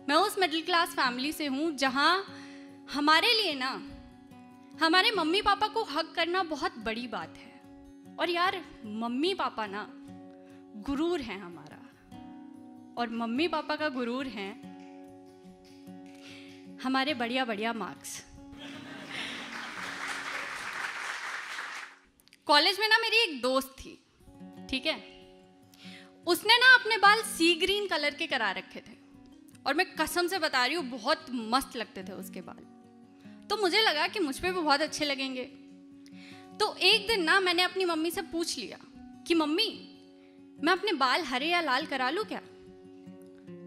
मैं उस middle class family से हूँ जहाँ हमारे लिए ना हमारे मम्मी पापा को हक करना बहुत बड़ी बात है। और यार मम्मी पापा ना गुरूर हैं हमारा, और मम्मी पापा का गुरूर हैं हमारे बढ़िया बढ़िया मार्क्स। कॉलेज में ना मेरी एक दोस्त थी, ठीक है, उसने ना अपने बाल सी ग्रीन कलर के करा रखे थे और मैं कसम से बता रही हूँ बहुत मस्त लगते थे उसके बाल। तो मुझे लगा कि मुझ पे भी बहुत अच्छे लगेंगे। तो एक दिन ना मैंने अपनी मम्मी से पूछ लिया कि मम्मी मैं अपने बाल हरे या लाल करा लूँ क्या?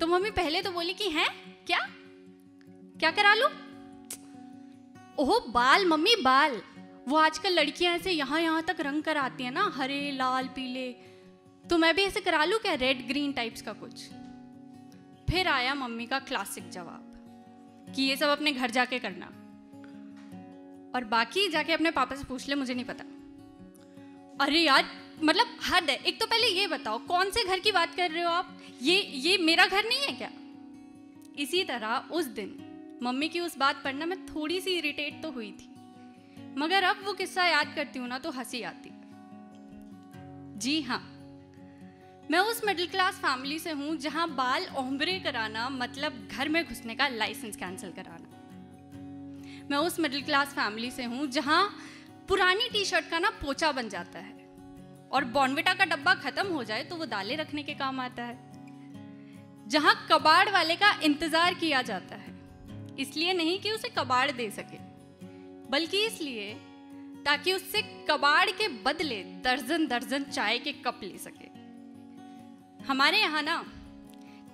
तो मम्मी पहले तो बोली कि हैं क्या क्या करा लूँ? ओह बाल मम्मी बाल, वो आजकल लड़कियां ऐसे यहाँ यहाँ तक रंग कराती हैं ना, हरे लाल पीले, तो मैं भी ऐसे करा लूँ क्या, रेड ग्रीन टाइप्स का कुछ? फिर आया मम्मी का क्लासिक जवाब कि ये सब अपने घर जाके करना और बाकी जाके अपने पापा से पूछ ले, मुझे नहीं पता। अरे यार मतलब हद है। एक तो पहले ये बताओ कौन से घर की बात कर रहे हो आप? ये मेरा घर नहीं है क्या? इसी तरह उस दिन मम्मी की उस बात पर ना मैं थोड़ी सी इरिटेट तो हुई थी, मगर अब वो किस्सा याद करती हूँ ना तो हंसी आती। जी हाँ, मैं उस मिडिल क्लास फैमिली से हूँ जहाँ बाल ओम्ब्रे कराना मतलब घर में घुसने का लाइसेंस कैंसिल कराना। मैं उस मिडिल क्लास फैमिली से हूँ जहाँ पुरानी टी शर्ट का ना पोचा बन जाता है और बॉर्नविटा का डब्बा खत्म हो जाए तो वो दालें रखने के काम आता है। जहाँ कबाड़ वाले का इंतजार किया जाता है, इसलिए नहीं कि उसे कबाड़ दे सके, बल्कि इसलिए ताकि उससे कबाड़ के बदले दर्जन दर्जन चाय के कप ले सके। हमारे यहाँ ना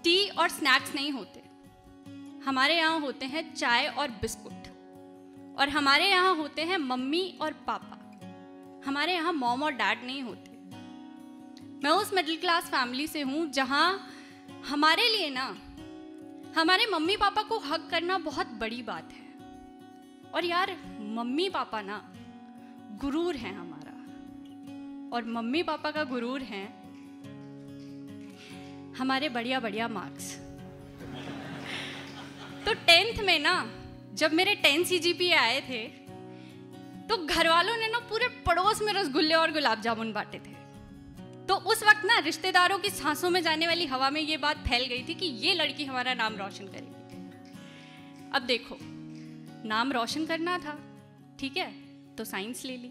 टी और स्नैक्स नहीं होते, हमारे यहाँ होते हैं चाय और बिस्कुट, और हमारे यहाँ होते हैं मम्मी और पापा। हमारे यहाँ मॉम और डैड नहीं होते। मैं उस मिडिल क्लास फैमिली से हूँ जहाँ हमारे लिए ना हमारे मम्मी पापा को हक करना बहुत बड़ी बात है। और यार मम्मी पापा ना गुरूर हैं हमारा, और मम्मी पापा का गुरूर हैं हमारे बढ़िया बढ़िया मार्क्स। तो 10th में ना जब मेरे 10 CGPA आए थे तो घर वालों ने ना पूरे पड़ोस में रसगुल्ले और गुलाब जामुन बांटे थे। तो उस वक्त ना रिश्तेदारों की सांसों में जाने वाली हवा में ये बात फैल गई थी कि ये लड़की हमारा नाम रोशन करेगी। अब देखो, नाम रोशन करना था, ठीक है, तो साइंस ले ली।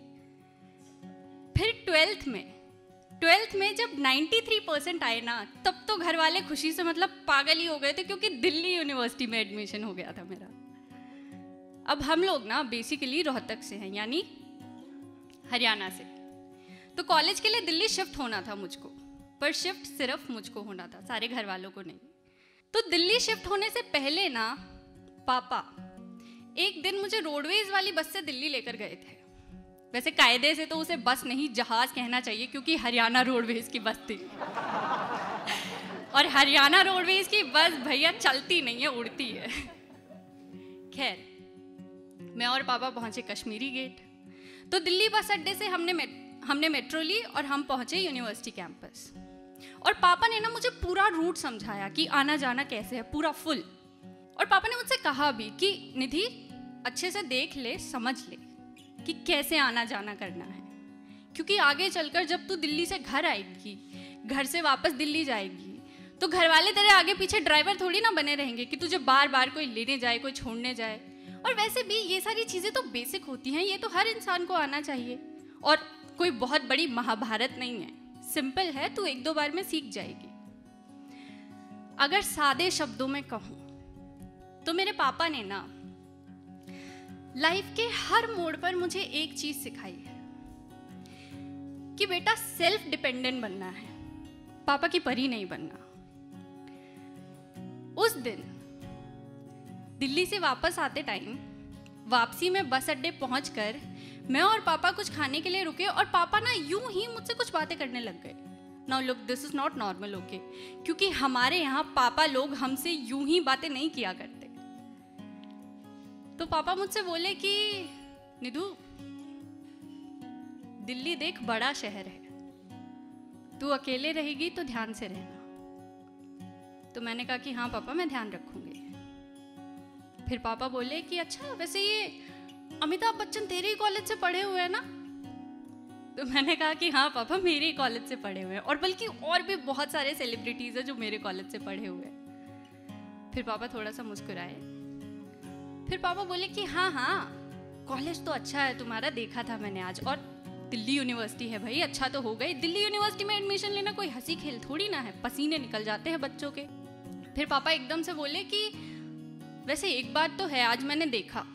फिर 12th में जब 93% आए ना, तब तो घर वाले खुशी से मतलब पागल ही हो गए थे, क्योंकि दिल्ली यूनिवर्सिटी में एडमिशन हो गया था मेरा। अब हम लोग ना बेसिकली रोहतक से हैं, यानी हरियाणा से। तो कॉलेज के लिए दिल्ली शिफ्ट होना था मुझको, पर शिफ्ट सिर्फ मुझको होना था, सारे घर वालों को नहीं। तो दिल्ली शिफ्ट होने से पहले ना पापा एक दिन मुझे रोडवेज वाली बस से दिल्ली लेकर गए थे। वैसे कायदे से तो उसे बस नहीं जहाज कहना चाहिए, क्योंकि हरियाणा रोडवेज की बस थी और हरियाणा रोडवेज की बस भैया चलती नहीं है, उड़ती है। खैर, मैं और पापा पहुंचे कश्मीरी गेट। तो दिल्ली बस अड्डे से हमने मेट्रो ली और हम पहुंचे यूनिवर्सिटी कैंपस। और पापा ने ना मुझे पूरा रूट समझाया कि आना जाना कैसे है, पूरा फुल। और पापा ने मुझसे कहा भी कि निधि अच्छे से देख ले, समझ ले कि कैसे आना जाना करना है, क्योंकि आगे चलकर जब तू दिल्ली से घर आएगी, घर से वापस दिल्ली जाएगी, तो घर वाले तेरे आगे पीछे ड्राइवर थोड़ी ना बने रहेंगे कि तुझे बार बार कोई लेने जाए, कोई छोड़ने जाए। और वैसे भी ये सारी चीज़ें तो बेसिक होती हैं, ये तो हर इंसान को आना चाहिए, और कोई बहुत बड़ी महाभारत नहीं है, सिंपल है, तू 1-2 बार में सीख जाएगी। अगर सादे शब्दों में कहूँ तो मेरे पापा ने ना लाइफ के हर मोड़ पर मुझे एक चीज सिखाई है कि बेटा सेल्फ डिपेंडेंट बनना है, पापा की परी नहीं बनना। उस दिन दिल्ली से वापस आते टाइम वापसी में बस अड्डे पहुंचकर मैं और पापा कुछ खाने के लिए रुके, और पापा ना यूं ही मुझसे कुछ बातें करने लग गए। Now look, this is not normal, okay, क्योंकि हमारे यहाँ पापा लोग हमसे यूं ही बातें नहीं किया करते। तो पापा मुझसे बोले कि निधु, दिल्ली देख बड़ा शहर है, तू अकेले रहेगी तो ध्यान से रहना। तो मैंने कहा कि हाँ पापा, मैं ध्यान रखूंगी। फिर पापा बोले कि अच्छा वैसे ये अमिताभ बच्चन तेरे ही कॉलेज से पढ़े हुए हैं ना? तो मैंने कहा कि हाँ पापा मेरे ही कॉलेज से पढ़े हुए हैं, और बल्कि और भी बहुत सारे सेलिब्रिटीज़ हैं जो मेरे कॉलेज से पढ़े हुए हैं। फिर पापा थोड़ा सा मुस्कुराए। फिर पापा बोले कि हाँ हाँ कॉलेज तो अच्छा है तुम्हारा, देखा था मैंने आज, और दिल्ली यूनिवर्सिटी है भाई, अच्छा तो हो गई। दिल्ली यूनिवर्सिटी में एडमिशन लेना कोई हंसी खेल थोड़ी ना है, पसीने निकल जाते हैं बच्चों के। फिर पापा एकदम से बोले कि वैसे एक बात तो है, आज मैंने देखा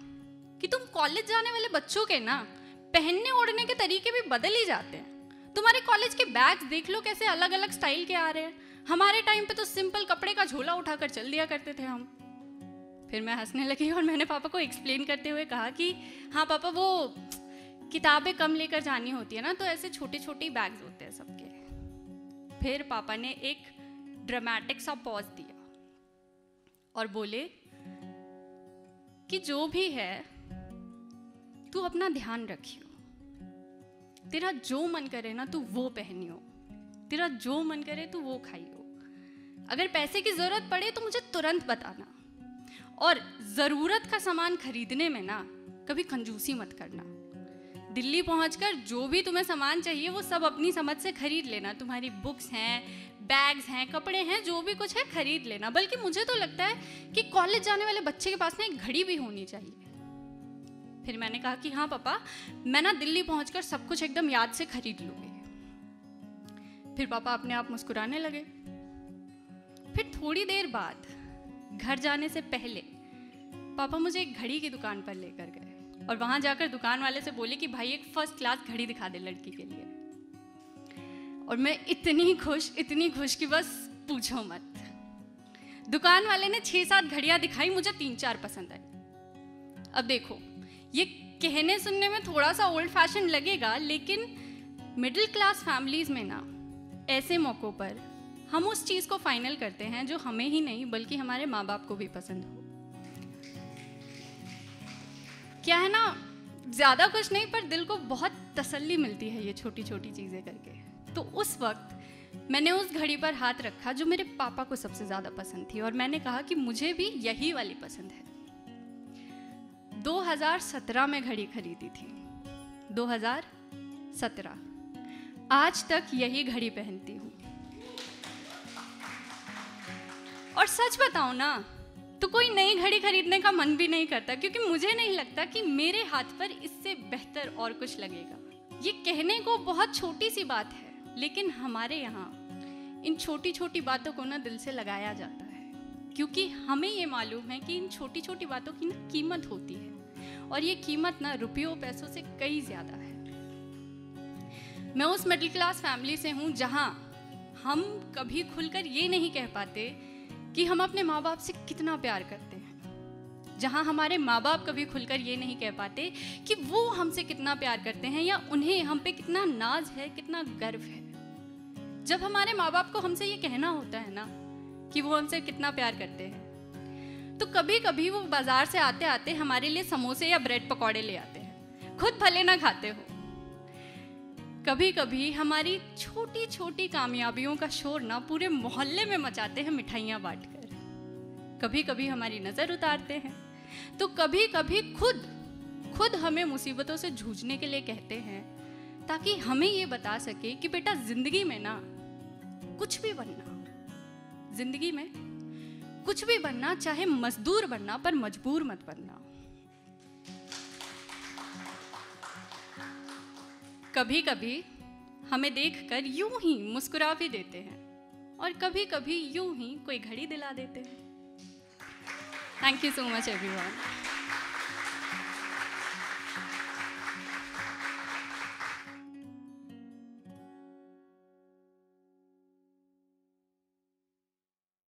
कि तुम कॉलेज जाने वाले बच्चों के ना पहनने ओढ़ने के तरीके भी बदल ही जाते हैं। तुम्हारे कॉलेज के बैग्स देख लो कैसे अलग अलग स्टाइल के आ रहे हैं। हमारे टाइम पे तो सिंपल कपड़े का झोला उठाकर चल दिया करते थे हम। फिर मैं हंसने लगी और मैंने पापा को एक्सप्लेन करते हुए कहा कि हाँ पापा वो किताबें कम लेकर जानी होती है ना, तो ऐसे छोटे छोटे बैग्स होते हैं सबके। फिर पापा ने एक ड्रामेटिक सा पॉज दिया और बोले कि जो भी है तू अपना ध्यान रखियो, तेरा जो मन करे ना तू वो पहनियो, तेरा जो मन करे तू वो खाइयो, अगर पैसे की जरूरत पड़े तो मुझे तुरंत बताना, और जरूरत का सामान खरीदने में ना कभी कंजूसी मत करना। दिल्ली पहुंचकर जो भी तुम्हें सामान चाहिए वो सब अपनी समझ से खरीद लेना। तुम्हारी बुक्स हैं, बैग्स हैं, कपड़े हैं, जो भी कुछ है खरीद लेना। बल्कि मुझे तो लगता है कि कॉलेज जाने वाले बच्चे के पास ना एक घड़ी भी होनी चाहिए। फिर मैंने कहा कि हाँ पापा मैं ना दिल्ली पहुंचकर सब कुछ एकदम याद से खरीद लूंगी। फिर पापा अपने आप मुस्कुराने लगे। फिर थोड़ी देर बाद घर जाने से पहले पापा मुझे एक घड़ी की दुकान पर लेकर गए और वहां जाकर दुकान वाले से बोले कि भाई एक फर्स्ट क्लास घड़ी दिखा दे लड़की के लिए। और मैं इतनी खुश कि बस पूछो मत। दुकान वाले ने 6-7 घड़ियां दिखाई, मुझे 3-4 पसंद आई। अब देखो ये कहने सुनने में थोड़ा सा ओल्ड फैशन लगेगा, लेकिन मिडिल क्लास फैमिलीज में ना ऐसे मौक़ों पर हम उस चीज़ को फाइनल करते हैं जो हमें ही नहीं बल्कि हमारे माँ बाप को भी पसंद हो। क्या है ना, ज़्यादा कुछ नहीं पर दिल को बहुत तसल्ली मिलती है ये छोटी छोटी चीज़ें करके। तो उस वक्त मैंने उस घड़ी पर हाथ रखा जो मेरे पापा को सबसे ज़्यादा पसंद थी, और मैंने कहा कि मुझे भी यही वाली पसंद है। 2017 में घड़ी खरीदी थी, 2017। आज तक यही घड़ी पहनती हूँ। और सच बताऊं ना तो कोई नई घड़ी खरीदने का मन भी नहीं करता, क्योंकि मुझे नहीं लगता कि मेरे हाथ पर इससे बेहतर और कुछ लगेगा। ये कहने को बहुत छोटी सी बात है, लेकिन हमारे यहाँ इन छोटी छोटी बातों को ना दिल से लगाया जाता है, क्योंकि हमें ये मालूम है कि इन छोटी छोटी बातों की ना कीमत होती है, और ये कीमत ना रुपयों पैसों से कई ज़्यादा है। मैं उस मिडिल क्लास फैमिली से हूँ जहाँ हम कभी खुलकर ये नहीं कह पाते कि हम अपने माँ बाप से कितना प्यार करते हैं, जहाँ हमारे माँ बाप कभी खुलकर ये नहीं कह पाते कि वो हमसे कितना प्यार करते हैं या उन्हें हम पे कितना नाज है, कितना गर्व है। जब हमारे माँ बाप को हमसे ये कहना होता है ना कि वो हमसे कितना प्यार करते हैं, तो कभी कभी वो बाजार से आते आते हमारे लिए समोसे या ब्रेड पकौड़े ले आते हैं, खुद भले ना खाते हो। कभी कभी हमारी छोटी छोटी कामयाबियों का शोर ना पूरे मोहल्ले में मचाते हैं मिठाइयाँ बांटकर। कभी कभी हमारी नज़र उतारते हैं, तो कभी कभी खुद हमें मुसीबतों से जूझने के लिए कहते हैं, ताकि हमें ये बता सके कि बेटा जिंदगी में ना कुछ भी बनना, जिंदगी में कुछ भी बनना, चाहे मजदूर बनना पर मजबूर मत बनना। कभी कभी हमें देखकर यूं ही मुस्कुरा भी देते हैं, और कभी कभी यूं ही कोई घड़ी दिला देते हैं। Thank you so much everyone.